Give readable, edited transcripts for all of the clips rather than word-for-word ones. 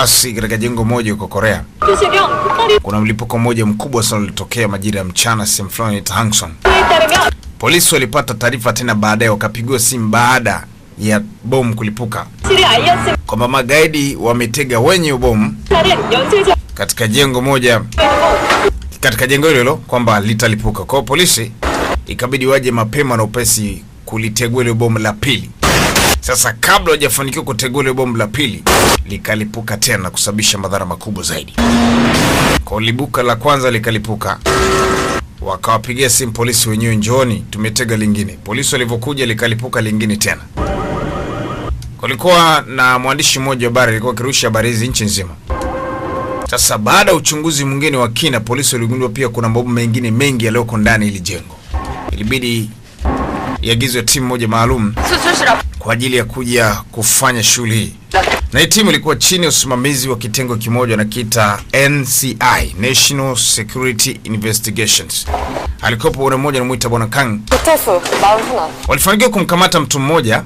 Basi katika jengo moja huko Korea kuna mlipuko mmoja mkubwa sana ulitokea majira ya mchana sehemu fulani ya Hangson. Polisi walipata taarifa tena baadaye, wakapigiwa simu baada ya bomu kulipuka kwamba magaidi wametega wenye bomu katika jengo moja, katika jengo hilo kwamba litalipuka. Kwa polisi ikabidi waje mapema na upesi kulitegua ile bomu la pili. Sasa kabla hajafanikiwa kutegua ile bomu la pili, likalipuka tena kusababisha madhara makubwa zaidi. Kwa libuka la kwanza likalipuka, wakawapigia simu polisi wenyewe, njooni tumetega lingine. Polisi walivyokuja likalipuka lingine tena. Kulikuwa na mwandishi mmoja wa habari alikuwa akirusha habari hizi nchi nzima. Sasa baada ya uchunguzi mwingine wa kina, polisi waligundua pia kuna mabomu mengine mengi yaliyoko ndani ili jengo. Ilibidi iagizwe timu moja maalum kwa ajili ya kuja kufanya shughuli hii. Na hii timu ilikuwa chini ya usimamizi wa kitengo kimoja na kita NCI, National Security Investigations. Alikopo bwana mmoja anamuita bwana Kang. Walifanikiwa kumkamata mtu mmoja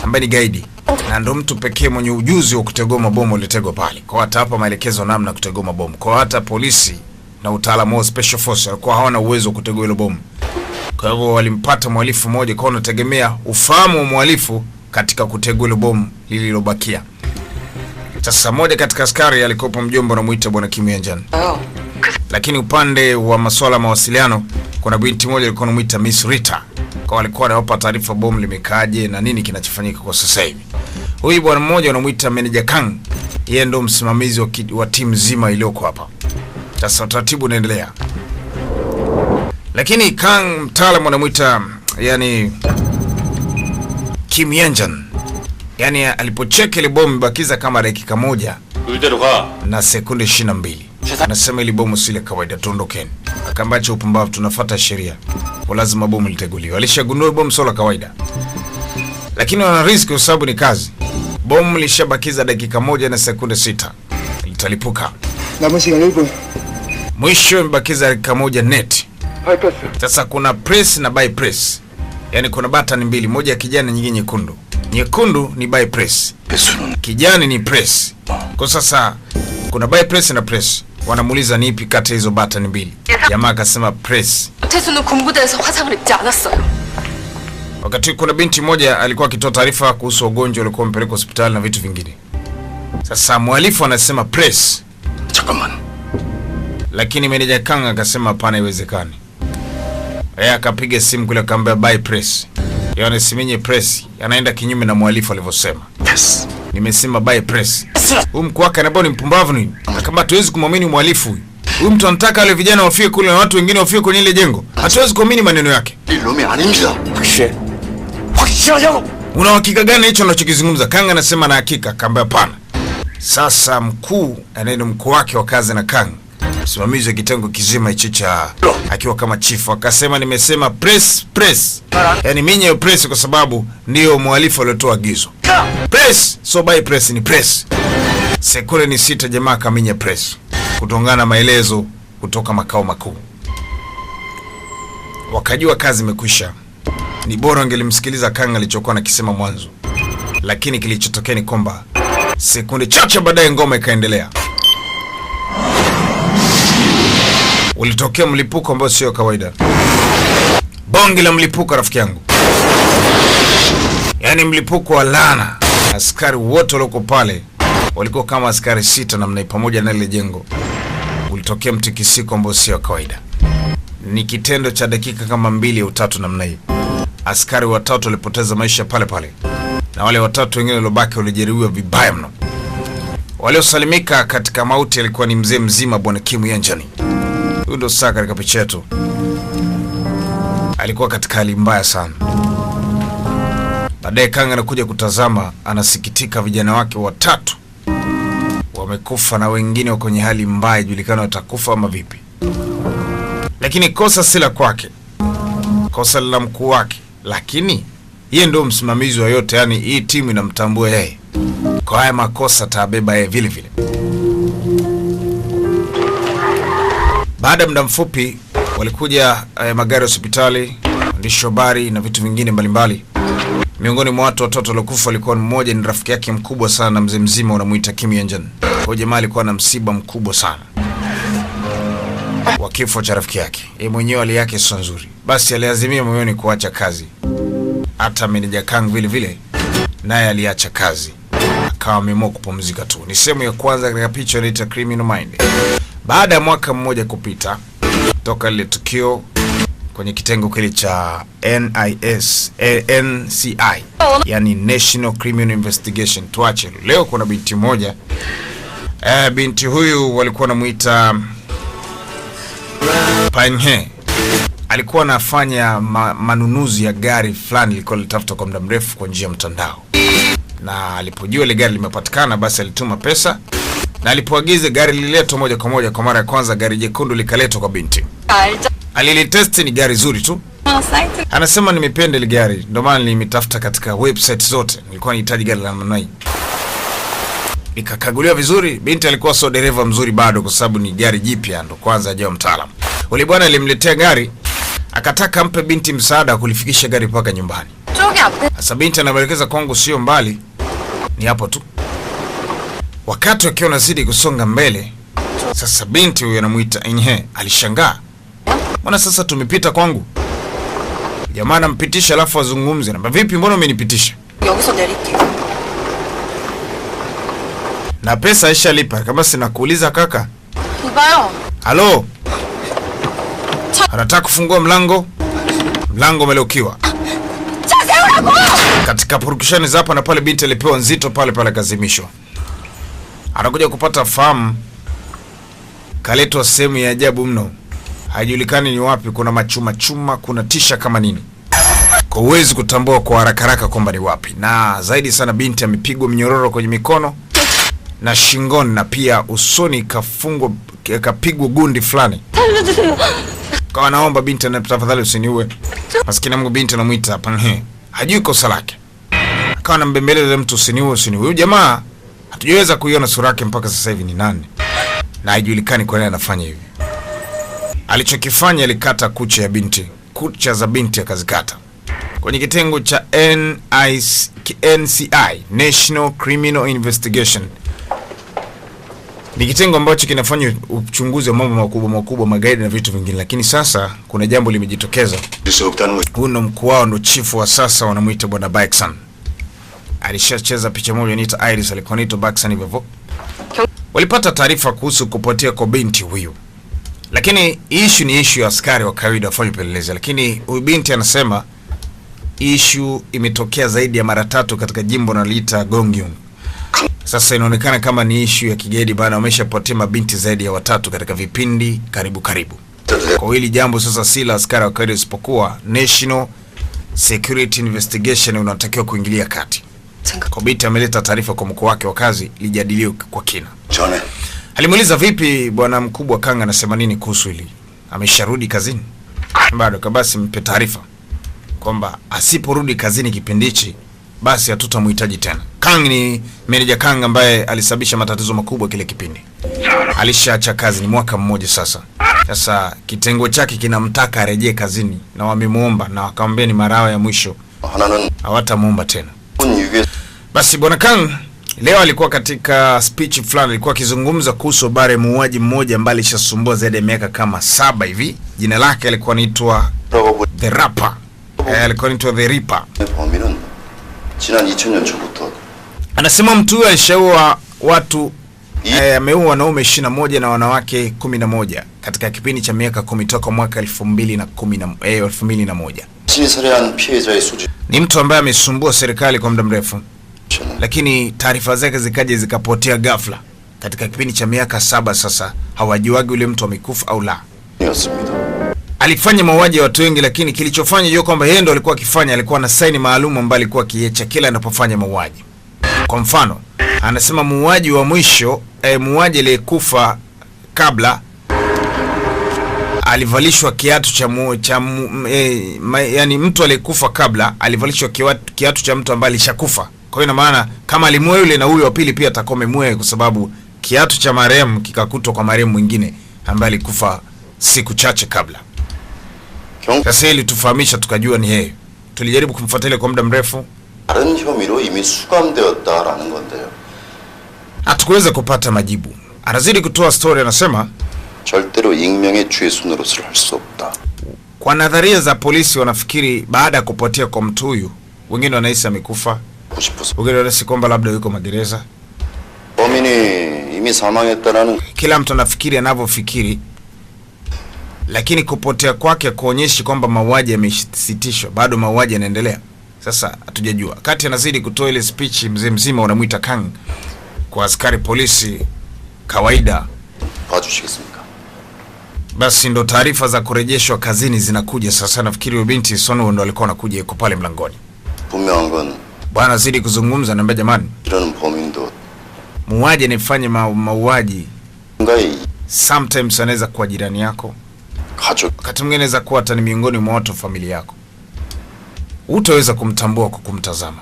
ambaye ni gaidi, na ndo mtu pekee mwenye ujuzi wa kutegua mabomu ulitegwa pale. Kwa hata hapa maelekezo namna kutegua mabomu. Kwa hata polisi na utaalamu wa special force walikuwa hawana uwezo wa kutegua ile bomu. Kwa hivyo walimpata mhalifu mmoja, kwa unategemea ufahamu wa mhalifu katika kutegua ile bomu lililobakia. Sasa moja katika askari alikopo mjomba anamuita bwana Kim Yanjan. Lakini upande wa masuala ya mawasiliano kuna binti moja alikuwa anamuita Miss Rita. Kwa walikuwa wanawapa taarifa bomu limekaaje na nini kinachofanyika kwa sasa hivi. Huyu bwana mmoja anamuita Manager Kang. Yeye ndo msimamizi wa timu nzima iliyoko hapa. Sasa taratibu unaendelea. Lakini Kang mtaalamu anamuita yani Kim Yanjan. Yani alipocheka ile bomu bakiza kama dakika moja na sekunde 22. Anasema ile bomu si la kawaida, tuondokeni. Akambacha upumbavu, tunafuata sheria. Kwa lazima bomu liteguliwe. Alishagundua bomu sio la kawaida. Lakini wana risk kwa sababu ni kazi. Bomu lishabakiza dakika moja na sekunde 6. Litalipuka. Mwisho imebakiza dakika moja net. Sasa kuna press na bypress. Yani kuna button mbili, moja ya kijani nyingine nyekundu. Nyekundu ni bypress, kijani ni press. Kwa sasa kuna bypress na press. Wanamuuliza ni ipi kati hizo button mbili. Jamaa akasema press. Wakati kuna binti moja alikuwa akitoa taarifa kuhusu ugonjwa uliokuwa mpeleka hospitali na vitu vingine. Sasa mhalifu anasema press. Lakini Manager Kang akasema hapana, haiwezekani. Yeye akapiga simu kule akamwambia by press. Yaani simenye press, anaenda kinyume na mhalifu alivyosema. Yes. Nimesema by press. Huyu mkuu wake anaambia ni mpumbavu nini? Kama hatuwezi kumwamini mhalifu huyu. Huyu mtu anataka wale vijana wafie kule na watu wengine wafie kwenye ile jengo. Hatuwezi kuamini maneno yake. Una hakika gani hicho anachokizungumza? Kang anasema na hakika, akamwambia hapana. Sasa mkuu anaenda mkuu wake wa kazi na Kang, msimamizi wa kitengo kizima hicho cha akiwa kama chief, akasema nimesema press press. Yaani minye press kwa sababu ndio mhalifu aliotoa agizo. Press, so by press ni press. Sekunde ni 6 jamaa kaminya press. Kutongana maelezo kutoka makao makuu. Wakajua kazi imekwisha. Ni bora angelimsikiliza Kang alichokuwa anakisema mwanzo. Lakini kilichotokea ni kwamba sekunde chache baadaye ngoma ikaendelea. Ulitokea mlipuko ambao sio kawaida. Bonge la mlipuko rafiki yangu. Yaani mlipuko wa laana. Askari wote walikuwa pale walikuwa kama askari 6 namna pamoja na ile jengo. Ulitokea mtikisiko ambao sio kawaida. Ni kitendo cha dakika kama 2 au 3 namna hiyo. Askari 3 walipoteza maisha pale pale. Na wale 3 wengine waliobaki walijeruhiwa vibaya mno. Waliosalimika katika mauti alikuwa ni mzee mzima bwana Kim Yanjan. Huyo ndo sasa katika picha yetu. Alikuwa katika hali mbaya sana. Baadaye Kang anakuja kutazama, anasikitika vijana wake 3 wamekufa na wengine wako kwenye hali mbaya, julikana watakufa ama vipi. Lakini kosa si la kwake. Kosa la mkuu wake. Lakini yeye ndio msimamizi wa yote, yani hii timu inamtambua yeye. Kwa haya makosa tabeba yeye vile vile. Baada ya muda mfupi walikuja magari ya hospitali, waandishi habari na vitu vingine mbalimbali. Miongoni mwa watu 3 waliokufa walikuwa mmoja ni rafiki yake mkubwa sana na mzee mzima unamuita Kim Yanjan. Kwa jamaa alikuwa na msiba mkubwa sana wa kifo cha rafiki yake. Yeye mwenyewe hali yake sio nzuri. Basi aliazimia moyoni kuacha kazi. Hata meneja Kang vile vile naye aliacha kazi. Akawa ameamua kupumzika tu. Ni sehemu ya kwanza katika picha inaitwa Criminal Mind. Baada ya mwaka mmoja kupita toka ile tukio kwenye kitengo kile cha NCI, yani National Criminal Investigation, tuache leo. Kuna binti moja, binti huyu walikuwa namuita Panhe. Alikuwa anafanya manunuzi ya gari fulani lilikuwa litafuta kwa muda mrefu kwa njia ya mtandao, na alipojua ile gari limepatikana, basi alituma pesa na alipoagiza gari liletwe moja kwa moja. Kwa mara ya kwanza gari jekundu likaletwa kwa binti. Alilitest, ni gari zuri tu. Anasema nimependa ile gari, ndio maana nimetafuta katika website zote, nilikuwa nahitaji gari la namna hii. Ikakaguliwa vizuri. Binti alikuwa sio dereva mzuri bado, kwa sababu ni gari jipya, ndo kwanza hajawa mtaalamu. Ule bwana alimletea gari, akataka ampe binti msaada kulifikisha gari mpaka nyumbani. Sasa binti anaelekeza kwangu sio mbali, ni hapo tu. Wakati wakiwa nazidi kusonga mbele, sasa binti huyo anamuita Inhe alishangaa. Mbona sasa tumepita kwangu? Jamaa anampitisha alafu azungumze. Na vipi, mbona umenipitisha? Na pesa ishalipa. Kama sina kuuliza kaka. Halo. Anataka kufungua mlango. Mlango umelokiwa. Katika purukushani za hapa na pale, binti alipewa nzito pale pale kazimishwa. Anakuja kupata fahamu, kaletwa sehemu ya ajabu mno. Haijulikani ni wapi, kuna machuma chuma, kuna tisha kama nini. Kwa uwezi kutambua kwa haraka haraka kwamba ni wapi. Na zaidi sana binti amepigwa mnyororo kwenye mikono na shingoni, na pia usoni kafungwa, kapigwa gundi fulani. Kwa naomba binti, na tafadhali usiniue. Maskini Mungu, binti anamuita hapa. Hajui kosa lake. Akawa anambembeleza mtu, usiniue, usiniue. Huyu jamaa hatujaweza kuiona sura yake mpaka sasa hivi ni nani. Na haijulikani kwa nini anafanya hivi. Alichokifanya, alikata kucha ya binti. Kucha za binti akazikata. Kwenye kitengo cha NCI, National Criminal Investigation. Ni kitengo ambacho kinafanya uchunguzi wa mambo makubwa makubwa, magaidi na vitu vingine. Lakini sasa kuna jambo limejitokeza. Huyu ndo mkuu wao, ndo chifu wa sasa, wanamuita Bwana Baeksan. Alishacheza picha moja inaitwa Iris, alikuwa anaitwa Baeksan hivyo. Walipata taarifa kuhusu kupotea kwa binti huyu. Lakini issue ni issue ya askari wa kawaida wafanye upelelezi. Lakini huyu binti anasema issue imetokea zaidi ya mara 3 katika jimbo naliita Gongyeong. Sasa inaonekana kama ni issue ya kigaidi, bana wameshapotea mabinti zaidi ya 3 katika vipindi karibu. Kwa hili jambo sasa si la askari wa kawaida, isipokuwa National Security Investigation unatakiwa kuingilia kati. Kwa binti ameleta taarifa kwa mkuu wake wa kazi lijadiliwe kwa kina. Alimuuliza, vipi bwana mkubwa Kang anasema nini kuhusu hili? Amesharudi kazini? Bado. Kabasi mpe taarifa kwamba asiporudi kazini kipindi hichi, basi hatutamhitaji tena. Kang ni meneja Kang ambaye alisababisha matatizo makubwa kile kipindi. Alishaacha kazi, ni mwaka mmoja sasa. Sasa kitengo chake kinamtaka arejee kazini, na wamemuomba na wakamwambia ni mara ya mwisho, hawatamuomba tena. Basi bwana Kang leo alikuwa katika speech fulani, alikuwa akizungumza kuhusu bare muuaji mmoja ambaye alishasumbua zaidi ya miaka kama 7 hivi. Jina lake alikuwa anaitwa The Rapper. Alikuwa anaitwa The Ripper. Anasema mtu huyo alishaua watu, ameua wanaume 21 na wanawake 11 katika kipindi cha miaka 10 toka mwaka 2001. Ni mtu ambaye amesumbua serikali kwa muda mrefu. Lakini taarifa zake zikaje zikapotea ghafla katika kipindi cha miaka 7 sasa. Hawajuagi yule mtu amekufa au la. Alifanya mauaji ya watu wengi, lakini kilichofanya hiyo kwamba yeye ndo alikuwa akifanya, alikuwa na saini maalum ambayo alikuwa akiacha kila anapofanya mauaji. Kwa mfano, anasema muuaji wa mwisho, muuaji aliyekufa kabla alivalishwa kiatu cha yani mtu aliyekufa kabla alivalishwa kiatu cha mtu ambaye alishakufa. Kwa hiyo ina maana kama alimua yule, na huyo wa pili pia atakome mwe, kwa sababu kiatu cha marehemu kikakutwa kwa marehemu mwingine ambaye alikufa siku chache kabla. Sasa ili tufahamisha tukajua ni yeye. Tulijaribu kumfuatilia kwa muda mrefu. hatukuweza kupata majibu. Anazidi kutoa story, anasema 절대로 익명의 죄수 노릇을 할 수 없다. Kwa nadharia za polisi wanafikiri baada ya kupotea kwa mtu huyu, wengine wanahisi amekufa, wengine wanahisi kwamba labda yuko magereza. 범인이 이미 사망했다라는 Kila mtu anafikiri anavyofikiri, lakini kupotea kwake kuonyeshi kwamba mauaji yamesitishwa, bado mauaji yanaendelea. Sasa hatujajua. Kati anazidi kutoa ile speech, mzee mzima unamuita Kang kwa askari polisi kawaida. 봐주시겠습니까? Basi ndo taarifa za kurejeshwa kazini zinakuja sasa. Nafikiri binti Sonu ndo alikuwa anakuja, yuko pale mlangoni. 분명한 건 Bwana azidi kuzungumza, naambia jamani, 이러는 범인도 muuaji anifanye mauaji 뭔가의 sometimes anaweza kuwa jirani yako, 가족 wakati mwingine anaweza kuwa hata ni miongoni mwa watu wa familia yako. Utaweza kumtambua kwa kumtazama.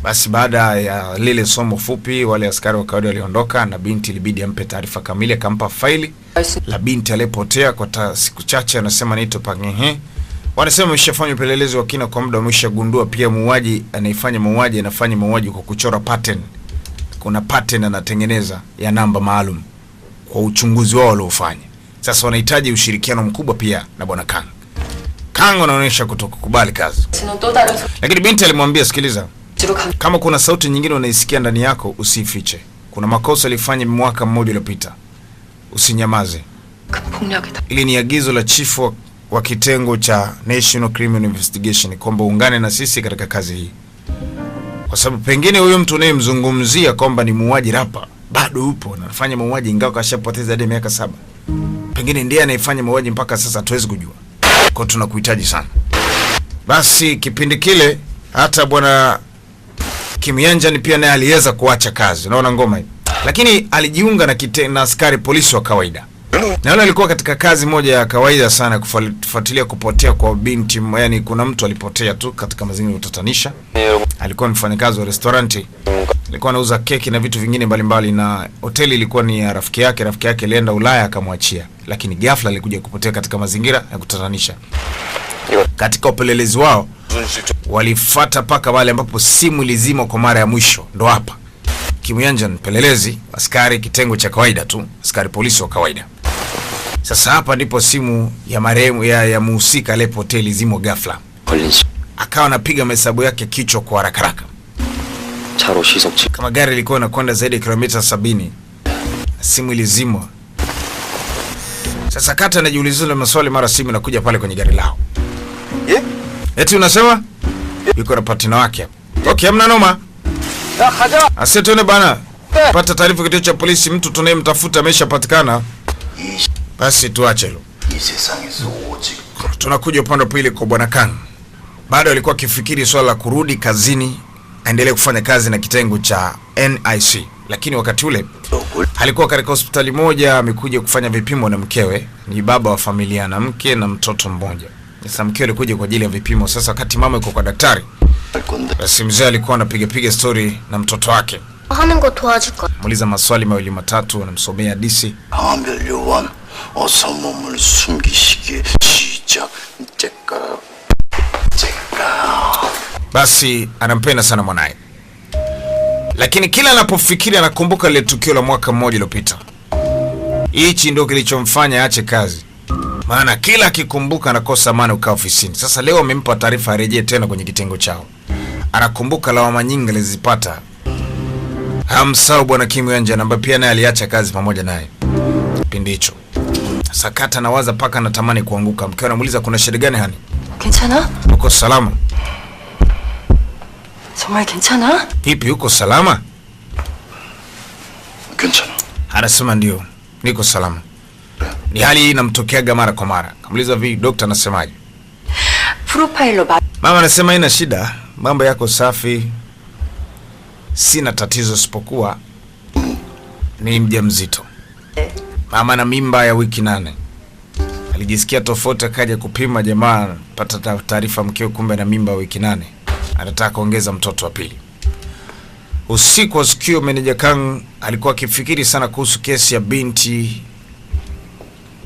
Basi baada ya lile somo fupi, wale askari wa kawaida waliondoka na binti ilibidi ampe taarifa kamili. Akampa faili la binti aliyepotea kwa siku chache. Anasema naitwa Pangehe. Wanasema wameshafanya upelelezi wa kina kwa muda, wameshagundua pia muuaji anayefanya mauaji anafanya mauaji kwa kuchora pattern. Kuna pattern anatengeneza ya namba maalum kwa uchunguzi wao waliofanya. Sasa wanahitaji ushirikiano mkubwa pia na bwana Kang. Kang anaonyesha kutokukubali kazi. Lakini binti alimwambia, sikiliza, kama kuna sauti nyingine unaisikia ndani yako usifiche. Kuna makosa alifanya mwaka mmoja uliopita. Usinyamaze. Ili ni agizo la chief wa kitengo cha National Criminal Investigation kwamba uungane na sisi katika kazi hii. Kwa sababu pengine huyo mtu unayemzungumzia kwamba ni muuaji rapa bado upo na anafanya mauaji ingawa kashapoteza hadi miaka 7. Pengine ndiye anayefanya mauaji mpaka sasa, hatuwezi kujua. Kwa tunakuhitaji sana. Basi kipindi kile hata bwana Kim Yanjan pia naye aliweza kuacha kazi. Unaona ngoma hii. Lakini alijiunga na askari polisi wa kawaida. Na yule alikuwa katika kazi moja ya kawaida sana, kufuatilia kupotea kwa binti. Yani kuna mtu alipotea tu katika mazingira ya utatanisha. Alikuwa mfanyakazi wa restauranti. Alikuwa anauza keki na vitu vingine mbalimbali, na hoteli ilikuwa ni ya rafiki yake. Rafiki yake alienda Ulaya akamwachia. Lakini ghafla alikuja kupotea katika mazingira ya kutatanisha. Katika upelelezi wao walifuata paka wale ambapo simu ilizima kwa mara ya mwisho. Ndo hapa Kim Yanjan, pelelezi, askari kitengo cha kawaida tu, askari polisi wa kawaida. Sasa hapa ndipo simu ya marehemu ya muhusika aliyepotea ilizimwa ghafla. Akawa anapiga mahesabu yake kichwa kwa haraka haraka. Kama gari lilikuwa linakwenda zaidi ya kilomita 70, simu ilizimwa. Sasa Kata anajiuliza maswali, mara simu inakuja pale kwenye gari lao. Eti unasema? Yuko na partner wake hapa. Okay, hamna noma. Asitone bana. Pata taarifa kituo cha polisi, mtu tunayemtafuta ameshapatikana. Basi tuache hilo. Tunakuja upande pili kwa bwana Kang. Bado alikuwa akifikiri swala la kurudi kazini, aendelee kufanya kazi na kitengo cha NIC. Lakini wakati ule alikuwa katika hospitali moja, amekuja kufanya vipimo na mkewe. Ni baba wa familia na mke na mtoto mmoja. Sasa mkewe alikuja kwa ajili ya vipimo. Sasa wakati mama yuko kwa daktari, basi mzee alikuwa anapiga story na mtoto wake. Muuliza maswali mawili matatu, anamsomea hadithi. Basi anampenda sana mwanae. Lakini kila anapofikiri anakumbuka ile tukio la mwaka mmoja uliopita. Hichi ndio kilichomfanya aache kazi. Maana kila akikumbuka anakosa amani ukaa ofisini. Sasa leo amempa taarifa arejee tena kwenye kitengo chao. Anakumbuka lawama nyingi alizipata. Hamsahau bwana Kim Yanjan ambaye pia naye aliacha kazi pamoja naye kipindi hicho. Sasa Kata anawaza paka anatamani kuanguka. Mkewe anamuuliza kuna shida gani hani? 괜찮아? Uko salama? 정말 괜찮아? Vipi, uko salama? 괜찮아. Anasema ndio, niko salama. Ni hali hii inamtokeaga mara kwa mara. Kamuuliza vipi, daktari anasemaje? 프로파일러 Mama anasema haina shida, mambo yako safi. Sina tatizo isipokuwa ni mjamzito. Mama na mimba ya wiki 8. Alijisikia tofauti, akaja kupima, jamaa pata taarifa mkeo kumbe na mimba ya wiki 8. Anataka kuongeza mtoto wa pili. Usiku wa sikio, meneja Kang alikuwa akifikiri sana kuhusu kesi ya binti,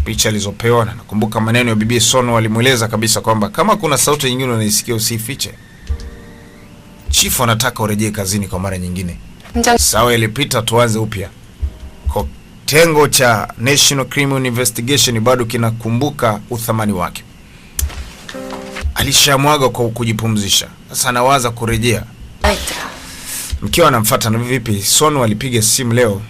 picha alizopewa. Na nakumbuka maneno ya bibi Sono, alimueleza kabisa kwamba kama kuna sauti nyingine unaisikia usifiche. Chifu anataka urejee kazini kwa mara nyingine. 팀장 Sawa, ilipita, tuanze upya. Kitengo cha National Criminal Investigation bado kinakumbuka uthamani wake. Alishamwaga kwa kujipumzisha. Sasa anawaza kurejea. 나이트라. Mkiwa anamfuata na vipi? Sono alipiga simu leo,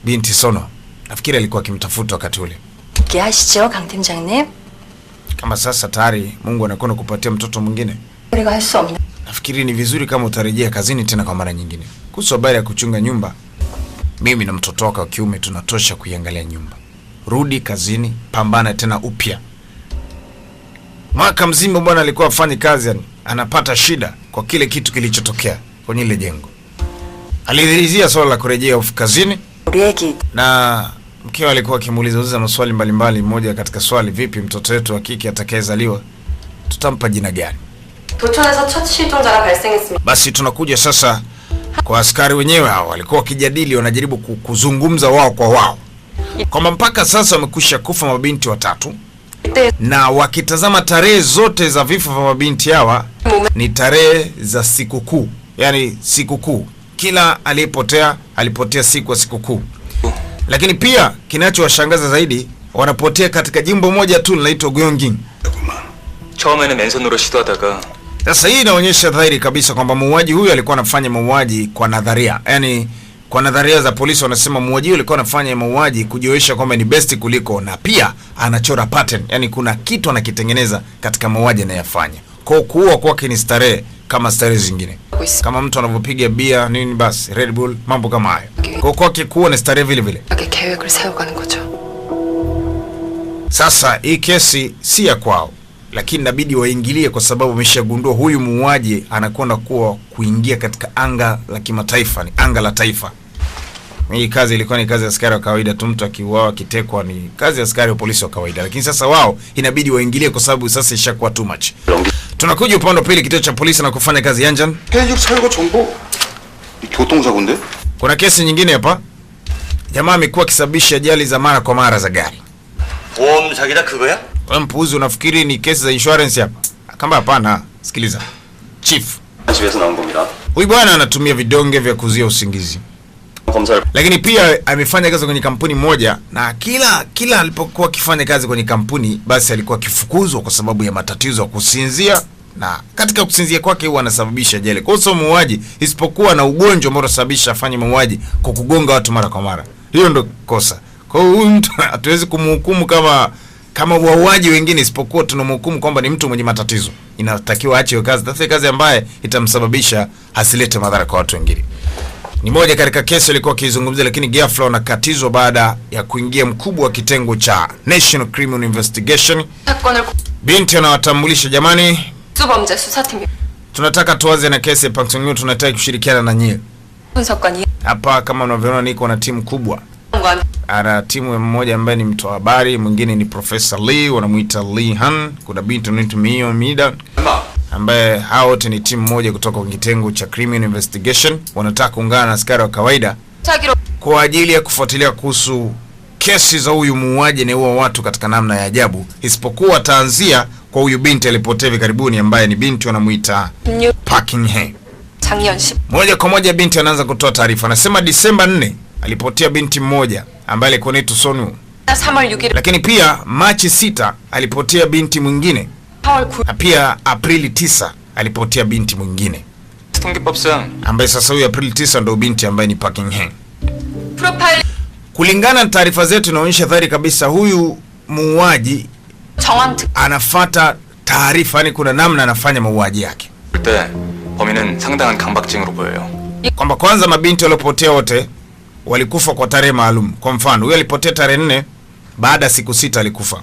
binti Sono. Nafikiri alikuwa akimtafuta wakati ule. 얘기하시죠, 강 팀장님. Kama sasa tayari Mungu anakwenda kupatia mtoto mwingine, 우리가 할 수 없는. nafikiri ni vizuri kama utarejea kazini tena kwa mara nyingine. Kuhusu habari ya kuchunga nyumba, mimi na mtoto wako wa kiume tunatosha kuiangalia nyumba. Rudi kazini, pambana tena upya. Mwaka mzima bwana alikuwa afanye kazi, yani anapata shida kwa kile kitu kilichotokea kwenye ile jengo. Alidhirizia swala la kurejea kazini 우리 애기 na mkeo alikuwa akimuuliza maswali mbalimbali. Mmoja katika swali, vipi mtoto wetu wa kike atakayezaliwa tutampa jina gani? 도촌에서 첫 실종자가 발생했습니다. Basi tunakuja sasa kwa askari wenyewe. Hao walikuwa wakijadili, wanajaribu kuzungumza wao kwa wao kwamba mpaka sasa wamekwisha kufa mabinti watatu, na wakitazama tarehe zote za vifo vya mabinti hawa ni tarehe za sikukuu, yani sikukuu. Kila alipotea siku ya sikukuu. Lakini pia kinachowashangaza zaidi, wanapotea katika jimbo moja tu linaloitwa Gyeonggi. 처음에는 맨손으로 시도하다가 Sasa hii inaonyesha dhahiri kabisa kwamba muuaji huyu alikuwa anafanya mauaji kwa nadharia. Yaani kwa nadharia za polisi wanasema muuaji huyu alikuwa anafanya mauaji kujionyesha kwamba ni best kuliko, na pia anachora pattern. Yaani kuna kitu anakitengeneza katika mauaji anayofanya. Kwa kuua kwake ni starehe kama starehe zingine. Kama mtu anavyopiga bia nini basi Red Bull, mambo kama hayo. Kwa kwake kuua ni starehe vile vile. 계획을 세워가는 거죠. Sasa hii kesi si ya kwao, lakini inabidi waingilie kwa sababu wameshagundua huyu muuaji anakwenda kuingia katika anga la kimataifa, ni anga la taifa. Hii kazi ilikuwa ni kazi ya askari wa kawaida tu, mtu akiuawa kitekwa ni kazi ya askari wa polisi wa kawaida, lakini sasa wao inabidi waingilie kwa sababu sasa ishakuwa too much. Tunakuja upande wa pili, kituo cha polisi na kufanya kazi Yanjan. 폐직 사유가 전부 교통사고인데? Kuna kesi nyingine hapa. Jamaa amekuwa akisababisha ajali za mara kwa mara za gari. 보험 자기다 그거야? Wewe mpuuzi, unafikiri ni kesi za insurance hapa? Kama hapana, sikiliza. Chief, 집에서 나온 겁니다. huyu bwana anatumia vidonge vya kuzuia usingizi. 검사를 Lakini pia amefanya kazi kwenye kampuni moja, na kila alipokuwa akifanya kazi kwenye kampuni basi alikuwa akifukuzwa kwa sababu ya matatizo ya kusinzia, na katika kusinzia kwake huwa anasababisha ajali. Kwa hiyo muuaji, isipokuwa na ugonjwa ambao unasababisha afanye mauaji kwa kugonga watu mara kwa mara. Hiyo ndo kosa. Kwa hiyo huyu mtu hatuwezi kumhukumu kama wauaji wengine, isipokuwa tunamhukumu kwamba ni mtu mwenye matatizo. Inatakiwa aache kazi, tafute kazi ambaye itamsababisha asilete madhara kwa watu wengine. Ni moja katika kesi alikuwa akizungumzia, lakini ghafla wanakatizwa baada ya kuingia mkubwa wa kitengo cha National Criminal Investigation. 사건을 Binti anawatambulisha, jamani, 수범죄 수사팀이 tunataka tuanze na kesi ya Park Sung-yun, tunataka kushirikiana na nyie. 분석관이 Hapa kama unavyoona niko na timu kubwa. 관 Ana timu mmoja ambaye ni mtoa habari, mwingine ni Professor Lee, wanamuita Lee Han, kuna binti anaitwa Mio Mida, ambaye hao wote ni timu moja kutoka kwa kitengo cha Criminal Investigation. Wanataka kuungana na askari wa kawaida 차기로 kwa ajili ya kufuatilia kuhusu kesi za huyu muuaji na huwa watu katika namna ya ajabu, isipokuwa ataanzia kwa huyu binti alipotea hivi karibuni, ambaye ni binti wanamuita Park Sung-yun. 작년 10 Moja kwa moja binti anaanza kutoa taarifa. Anasema Disemba 4 alipotea binti mmoja ambaye alikuwa anaitwa Sonu. 3월 6일 Lakini pia Machi 6 alipotea binti mwingine, 4월 9일 na pia Aprili 9 alipotea binti mwingine, 통계법상 ambaye sasa huyu Aprili 9 ndio binti ambaye ni Park Sung-yun. 프로파일 Kulingana na taarifa zetu inaonyesha dhahiri kabisa huyu muuaji 정황 특 anafata taarifa, yani kuna namna anafanya mauaji yake, 볼 때 범인은 상당한 강박증으로 보여요. kwamba kwanza mabinti waliopotea wote walikufa kwa tarehe maalum. Kwa mfano, huyu alipotea tarehe 4, baada ya siku 6 alikufa,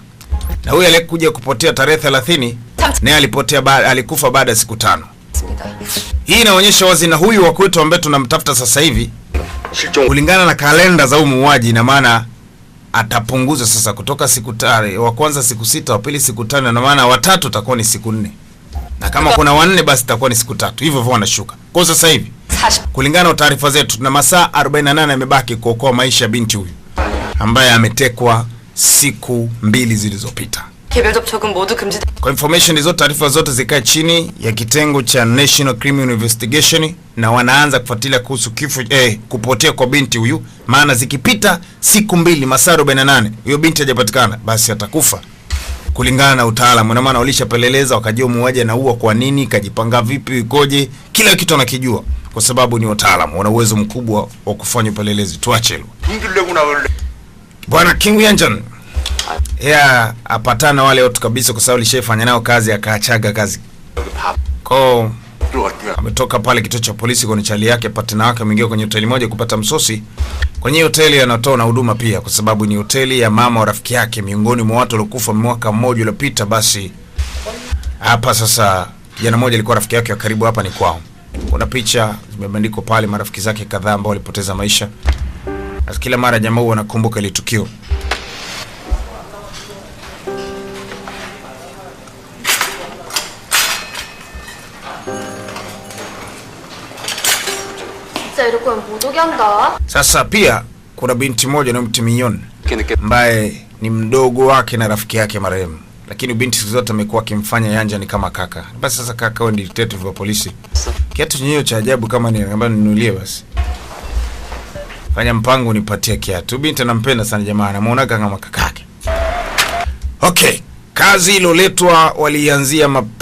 na huyu aliyekuja kupotea tarehe 30 naye alikufa baada ya siku 5. Hii inaonyesha wazi, na huyu wa kwetu ambaye tunamtafuta sasa hivi, 실종 kulingana na kalenda za muuaji, ina maana atapunguza sasa kutoka siku wa kwanza siku 6, wa pili siku 5, na maana watatu itakuwa ni siku 4, na kama kuna wanne basi itakuwa ni siku 3. Hivyo hivyo wanashuka. Kwa sasa hivi 40 kulingana na taarifa zetu tuna masaa 48 yamebaki kuokoa maisha ya binti huyu ambaye ametekwa siku 2 zilizopita. 개별 접촉은 모두 금지돼. Kwa information hizo, taarifa zote zikae chini ya kitengo cha National Criminal Investigation, na wanaanza kufuatilia kuhusu kifo kupotea kwa binti huyu, maana zikipita siku 2 masaa 48 huyo binti hajapatikana, basi atakufa kulingana na utaalamu. Na maana walishapeleleza wakajua muuaji anaua kwa nini, kajipanga vipi, ikoje, kila kitu anakijua kwa sababu ni wataalamu, wana uwezo mkubwa wa kufanya upelelezi. Tuache hilo. Bwana King Yanjan apatana wale watu kabisa, kwa sababu alishafanya nao kazi akaachaga kazi. Kwa ametoka pale kituo cha polisi kwa chali yake, partner wake ameingia kwenye hoteli moja kupata msosi. Kwenye hoteli anatoa na huduma pia, kwa sababu ni hoteli ya mama wa rafiki yake, miongoni mwa watu waliokufa mwaka mmoja uliopita. Basi hapa sasa jana moja alikuwa rafiki yake wa karibu, hapa ni kwao. Kuna picha zimebandikwa pale, marafiki zake kadhaa ambao walipoteza maisha. Kila mara jamaa huwa anakumbuka ile tukio. Sasa pia kuna binti moja na mtu Minyon ambaye ni mdogo wake na rafiki yake marehemu, lakini binti siku zote amekuwa akimfanya Yanja ni kama kaka. Basi sasa kaka ni detective wa polisi. Kiatu chenyewe cha ajabu kama ni ambaye ninunulie, basi fanya mpango nipatie kiatu. Binti anampenda sana jamaa, anamuona kama kakake. Okay, kazi iloletwa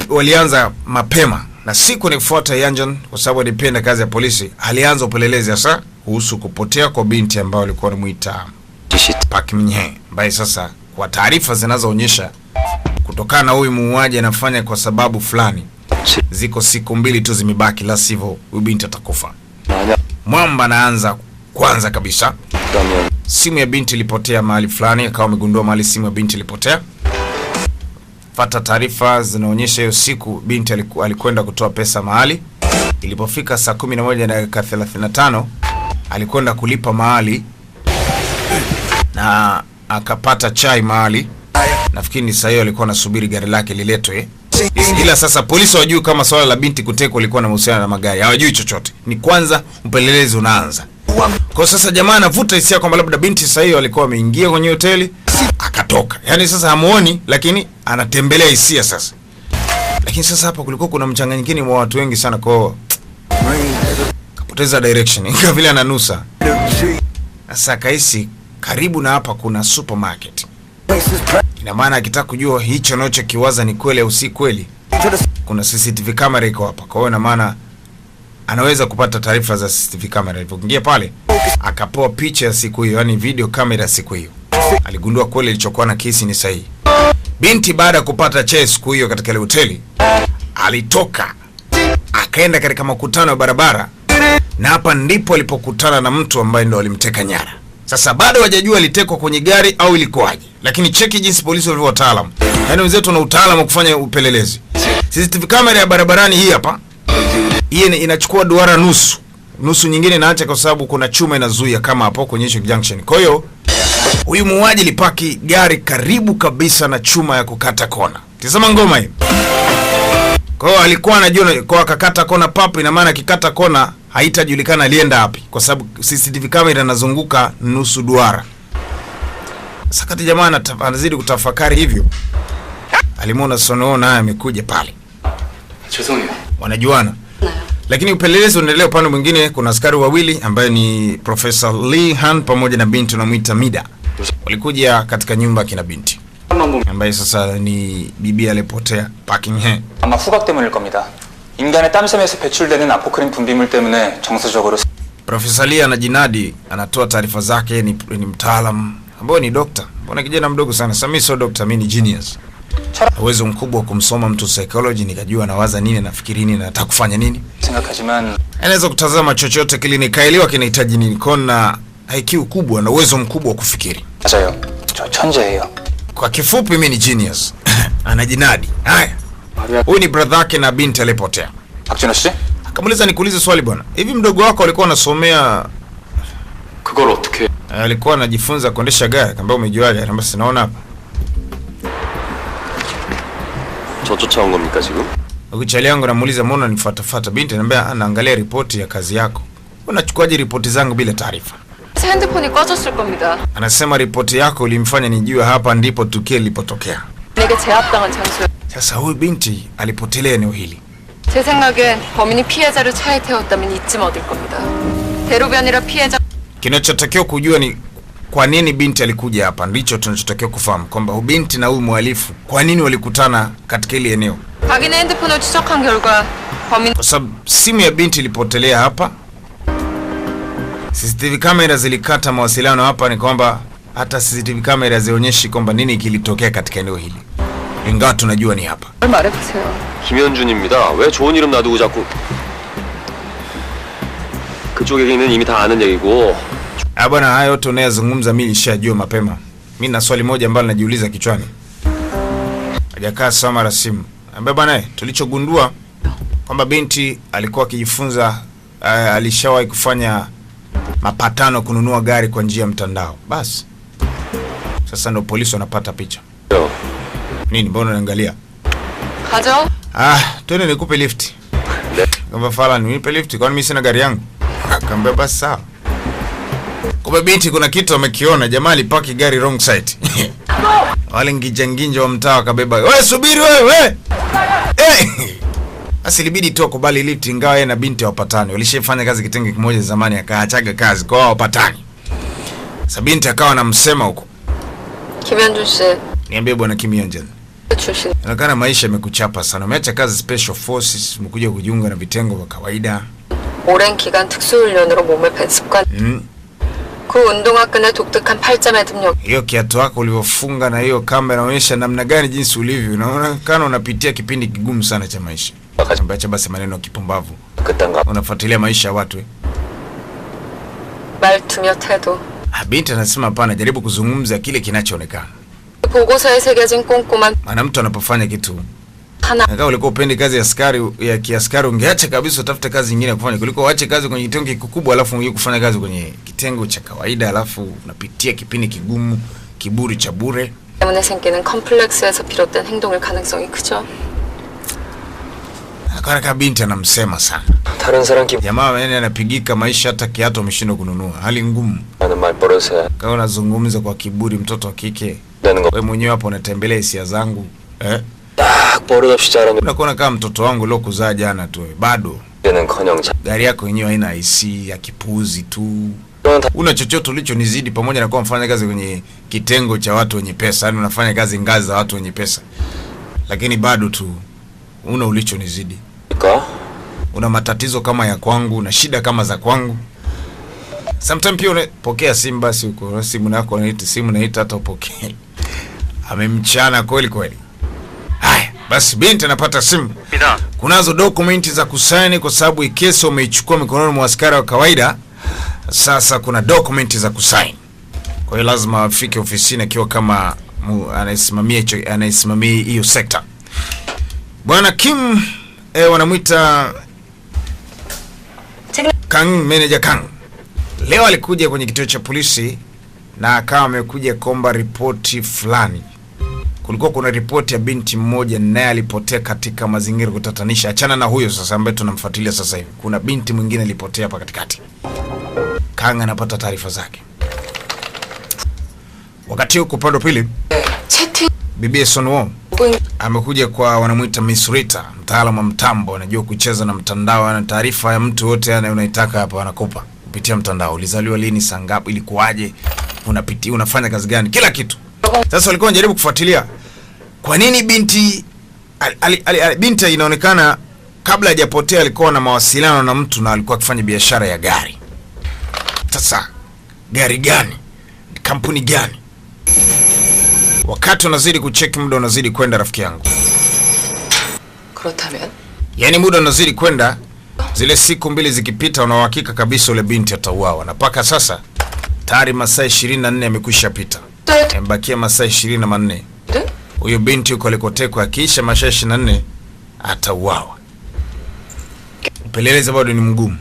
walianza mapema, na siku nifuata Yanjan, kwa sababu alipenda kazi ya polisi, alianza upelelezi hasa kuhusu kupotea kwa binti ambayo alikuwa anamuita Park Min-hye, ambaye sasa kwa taarifa zinazoonyesha kutokana na huyu muuaji anafanya kwa sababu fulani, ziko siku 2 tu zimebaki, la sivyo huyu binti atakufa. Mwamba anaanza kwanza kabisa, simu ya binti ilipotea mahali fulani, akawa amegundua mahali simu ya binti ilipotea. Fata taarifa zinaonyesha hiyo siku binti alikwenda kutoa pesa mahali. Ilipofika saa 11:35 alikwenda kulipa mahali na akapata chai mahali. Nafikiri ni saa hiyo alikuwa anasubiri gari lake liletwe. Ila sasa polisi hawajui kama swala la binti kutekwa lilikuwa na mahusiano na magari. Hawajui chochote. Ni kwanza upelelezi unaanza. Kwa sasa jamaa anavuta hisia kwamba labda binti saa hiyo alikuwa ameingia kwenye hoteli akatoka. Yaani sasa hamuoni, lakini anatembelea hisia sasa. Lakini sasa hapa kulikuwa kuna mchanganyikini wa watu wengi sana, kwa kapoteza direction. Ingawa vile ananusa. Sasa kaisi karibu na hapa kuna supermarket. Ina maana akitaka kujua hicho anacho kiwaza ni kweli au si kweli, kuna CCTV camera iko hapa. Kwa hiyo ina maana anaweza kupata taarifa za CCTV camera. Alipoingia pale akapoa picha ya siku hiyo, yani video camera siku hiyo, aligundua kweli ilichokuwa na kesi ni sahihi. Binti baada ya kupata chai siku hiyo katika ile hoteli, alitoka akaenda katika makutano ya barabara, na hapa ndipo alipokutana na mtu ambaye ndo alimteka nyara. Sasa bado hawajajua alitekwa kwenye gari au ilikuwaje, lakini cheki jinsi polisi walivyo wataalamu. Yaani wenzetu wana utaalamu wa kufanya upelelezi. CCTV camera ya barabarani hii hapa, hii inachukua duara nusu nyingine inaacha, kwa sababu kuna chuma inazuia kama hapo kwenye hiyo junction. Kwa hiyo huyu muuaji alipaki gari karibu kabisa na chuma ya kukata kona. Tazama ngoma hii. Kwa hiyo alikuwa anajua kwa akakata kona papo, ina maana akikata kona haitajulikana alienda wapi, kwa sababu CCTV camera inazunguka nusu duara. Sakati jamaa anazidi kutafakari hivyo, alimwona Sono naye amekuja pale. Wanajuana. Lakini upelelezi unaendelea upande mwingine. Kuna askari wawili ambaye ni Professor Lee Han pamoja na binti tunamuita Mida. Walikuja katika nyumba kina binti, ambaye sasa ni bibi alipotea Park Min-hye. 아마 후각 때문일 겁니다. 인간의 땀샘에서 배출되는 아포크린 분비물 때문에 정서적으로. Professor Lee anajinadi, anatoa taarifa zake, ni mtaalamu ambaye ni dokta. Mbona kijana mdogo sana? Sami sio dokta, mimi ni genius. Uwezo mkubwa wa kumsoma mtu psychology, nikajua anawaza nini, anafikiri nini, na anataka kufanya nini. 생각하지만 anaweza kutazama chochote kile, nikaelewa kinahitaji nini. Kona IQ kubwa na uwezo mkubwa wa kufikiri. 맞아요. 저 천재예요. Kwa kifupi mimi ni genius. Anajinadi. Haya. Huyu ni brother yake na binti alipotea. 박준호 씨? Akamuuliza, nikuulize swali bwana. Hivi mdogo wako alikuwa anasomea 그걸 어떻게? alikuwa anajifunza kuendesha gari? Akamwambia umejuaje? Akamwambia sinaona hapa. 저 쫓아온 겁니까 지금? Ukichali yangu namuuliza mbona nifuatafuata. Binti anambia anaangalia ripoti ya kazi yako. Unachukuaje ripoti zangu bila taarifa? 핸드폰이 꺼졌을 겁니다. Anasema ripoti yako ulimfanya nijue hapa ndipo tukio lilipotokea. 내게 제압당한 장소. Sasa huyu binti alipotelea eneo hili. 제 생각엔 범인이 피해자를 차에 태웠다면 이쯤 얻을 겁니다. 대로변이라 피해자. Kinachotakiwa kujua ni kwa nini binti alikuja hapa, ndicho tunachotakiwa kufahamu kwamba huyu binti na huyu mhalifu kwa nini walikutana katika ile eneo. 자기네 핸드폰을 추적한 결과 범인. Kwa sababu simu ya binti ilipotelea hapa, CCTV kamera zilikata mawasiliano hapa, ni kwamba hata CCTV kamera zionyeshi kwamba nini kilitokea katika eneo hili. Ingawa tunajua ni hapa. 말해보세요. 김현준입니다. 왜 좋은 이름 놔두고 자꾸 그쪽 얘기는 이미 다 아는 얘기고. Bwana, haya yote unayozungumza mimi nishajua mapema. Mimi na swali moja ambalo najiuliza kichwani. Hajakaa sama la simu. Ambaye bwana, tulichogundua kwamba binti alikuwa akijifunza, alishawahi kufanya mapatano kununua gari kwa njia ya mtandao. Basi sasa ndo polisi wanapata picha. Nini mbona unaangalia? 가죠. Twende nikupe lift. Kama fala nipe lift kwani mimi sina gari yangu. Akamwambia basi sawa. Kumbe binti kuna kitu amekiona, jamaa alipaki gari wrong side. Wale nginja wa mtaa akabeba. Wewe subiri wewe. Basi ilibidi tu akubali lift, ingawa yeye na binti hawapatani. Walishafanya kazi kitenge kimoja zamani, akaachaga kazi kwa hawapatani. Sasa binti akawa anamsema huko. 김현준 씨. Niambie bwana Kimionjan. 출신. Inaonekana maisha yamekuchapa sana. Umeacha kazi special forces, umekuja kujiunga na vitengo vya kawaida. 오랜 기간 특수훈련으로 몸을 밴 습관. 그 운동화 끈에 독특한 팔자 매듭력. Hiyo kiatu wako ulivyofunga na hiyo kamera inaonyesha namna gani jinsi ulivyo. Unaonekana unapitia kipindi kigumu sana cha maisha. Acha basi maneno kipumbavu. Unafuatilia maisha ya watu. 말투며 태도. Binti anasema hapana, jaribu kuzungumza kile kinachoonekana. 보고서에 새겨진 꼼꼼한. Maana mtu anapofanya kitu 하나. Kama ulikuwa upendi kazi ya kiaskari ungeacha kabisa utafute kazi nyingine kufanya kuliko uache kazi kwenye kitengo kikubwa alafu unge kufanya kazi kwenye kitengo cha kawaida alafu unapitia kipindi kigumu, kiburi cha bure. 때문에 생기는 컴플렉스에서 비롯된 행동일 가능성이 크죠. Akana binti anamsema sana. 다른 사람 기 Jamaa yeye anapigika maisha hata kiatu ameshindwa kununua. Hali ngumu. 하는 말 버릇에 Kama unazungumza kwa kiburi mtoto wa kike. 되는 거. Wewe mwenyewe hapo unatembelea hisia zangu. 딱 버릇없이 자라는 Unakuona kama mtoto wangu leo kuzaa jana tu. Bado 데는커녕 gari yako yenyewe haina IC ya kipuzi tu. Una chochote ulichonizidi pamoja na kuwa mfanya kazi kwenye kitengo cha watu wenye pesa. Yaani unafanya kazi ngazi za watu wenye pesa. Lakini bado tu una ulichonizidi. Una matatizo kama ya kwangu, una shida kama za kwangu. Sometimes pia unapokea simu basi uko simu yako inaita simu naita hata upokee. Amemchana kweli kweli. Haya, basi binti anapata simu. Kunazo dokumenti za kusaini kwa sababu kesi umeichukua mikononi mwa askari wa kawaida. Sasa kuna dokumenti za kusaini. Kwa hiyo lazima afike ofisini akiwa kama anasimamia hiyo sekta. Bwana Kim wanamuita Kang, manager Kang. Leo alikuja kwenye kituo cha polisi na akawa amekuja kuomba ripoti fulani. Kulikuwa kuna ripoti ya binti mmoja naye alipotea katika mazingira kutatanisha. Achana na huyo sasa ambaye tunamfuatilia sasa hivi. Kuna binti mwingine alipotea hapa katikati. Kang anapata taarifa zake. Wakati huko upande wa pili, Bibi Sonwo amekuja kwa wanamuita Miss Rita, mtaalamu wa mtambo, anajua kucheza na mtandao, ana taarifa ya mtu wote unaitaka hapa anakupa kupitia mtandao. Ulizaliwa lini, saa ngapi, ilikuwaje, unapitia unafanya kazi gani, kila kitu. Sasa walikuwa wanajaribu kufuatilia kwa nini binti binti inaonekana kabla hajapotea alikuwa na mawasiliano na mtu na alikuwa akifanya biashara ya gari. Sasa gari gani? Kampuni gani? Wakati unazidi kucheki muda unazidi kwenda rafiki yangu. 그렇다면 Yaani muda unazidi kwenda, zile siku mbili zikipita una uhakika kabisa ule binti atauawa. Na paka sasa tayari masaa 24 yamekwisha pita. Yamebakia masaa 24. Huyo binti yuko alikotekwa, akiisha masaa 24 atauawa. Upelelezi bado ni mgumu.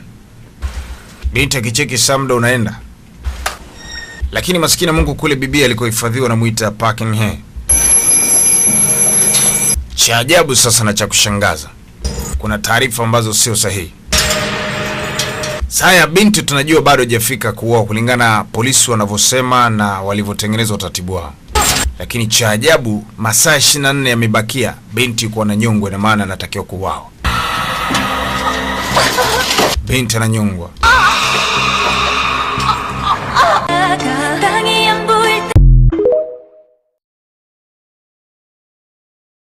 Binti akicheki saa muda unaenda. Lakini maskini Mungu kule bibi alikohifadhiwa na muita Parking He. Cha ajabu sasa na cha kushangaza, kuna taarifa ambazo sio sahihi. Saya binti tunajua bado hajafika kuoa kulingana na polisi wanavyosema na walivyotengeneza utaratibu wao. Lakini cha ajabu, masaa 24 yamebakia, binti yuko ananyongwa, na maana anatakiwa kuuawa. Binti ananyongwa.